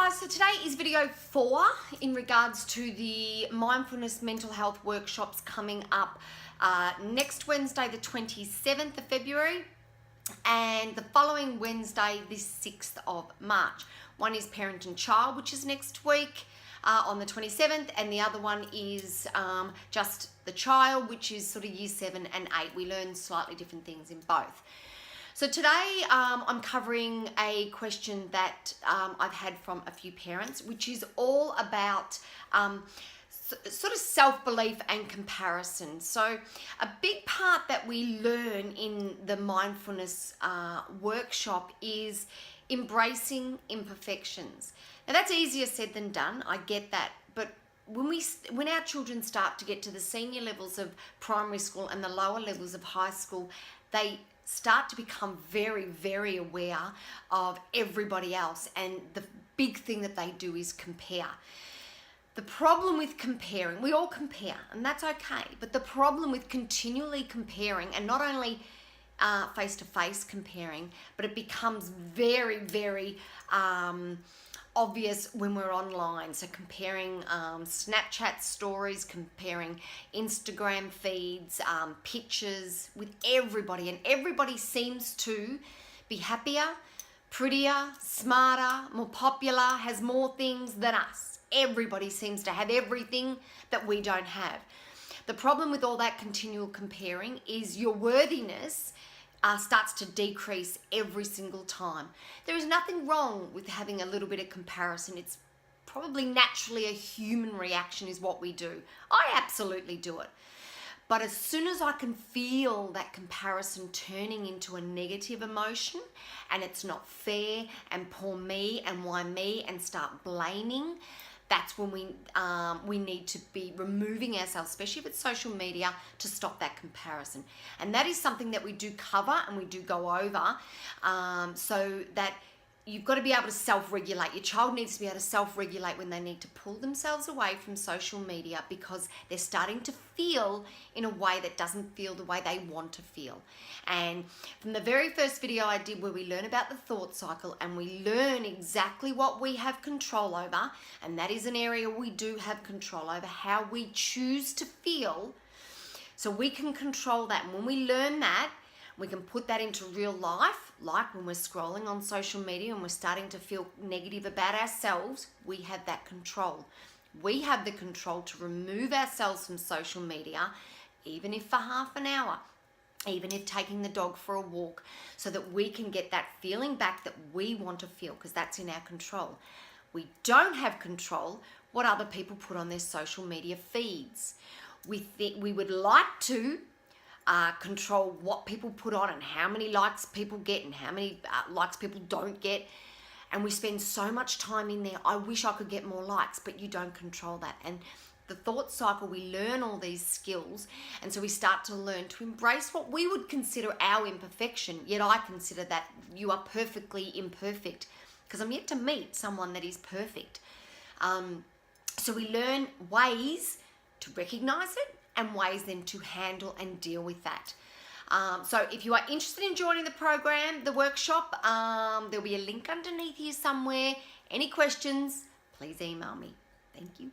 guys, so today is video 4 in regards to the mindfulness mental health workshops coming up next Wednesday the 27th of February and the following Wednesday the 6th of March. One is parent and child, which is next week on the 27th, and the other one is just the child, which is sort of year 7 and 8. We learn slightly different things in both. So today I'm covering a question that I've had from a few parents, which is all about sort of self-belief and comparison. So a big part that we learn in the mindfulness workshop is embracing imperfections. Now that's easier said than done, I get that, but when our children start to get to the senior levels of primary school and the lower levels of high school, they start to become very, very aware of everybody else, and the big thing that they do is compare. The problem with comparing, we all compare, and that's okay, but the problem with continually comparing, and not only face-to-face comparing, but it becomes very, very obvious when we're online. So comparing Snapchat stories, comparing Instagram feeds, pictures with everybody, and everybody seems to be happier, prettier, smarter, more popular, has more things than us. Everybody seems to have everything that we don't have. The problem with all that continual comparing is your worthiness starts to decrease every single time. There is nothing wrong with having a little bit of comparison. It's probably naturally a human reaction is what we do. I absolutely do it. But as soon as I can feel that comparison turning into a negative emotion, and it's not fair, and poor me, and why me, and start blaming, that's when we need to be removing ourselves, especially if it's social media, to stop that comparison. And that is something that we do cover and we do go over, so that you've got to be able to self-regulate. Your child needs to be able to self-regulate when they need to pull themselves away from social media because they're starting to feel in a way that doesn't feel the way they want to feel. And from the very first video I did where we learn about the thought cycle and we learn exactly what we have control over, and that is an area we do have control over, how we choose to feel, so we can control that. And when we learn that, we can put that into real life, like when we're scrolling on social media and we're starting to feel negative about ourselves, we have that control. We have the control to remove ourselves from social media, even if for half an hour, even if taking the dog for a walk, so that we can get that feeling back that we want to feel, because that's in our control. We don't have control what other people put on their social media feeds. We would like to control what people put on and how many likes people get and how many likes people don't get, and we spend so much time in there. I wish I could get more likes, but you don't control that. And the thought cycle, we learn all these skills, and so we start to learn to embrace what we would consider our imperfection, yet I consider that you are perfectly imperfect, because I'm yet to meet someone that is perfect. So we learn ways to recognize it and ways then to handle and deal with that. So if you are interested in joining the program, the workshop, there'll be a link underneath here somewhere. Any questions, please email me. Thank you.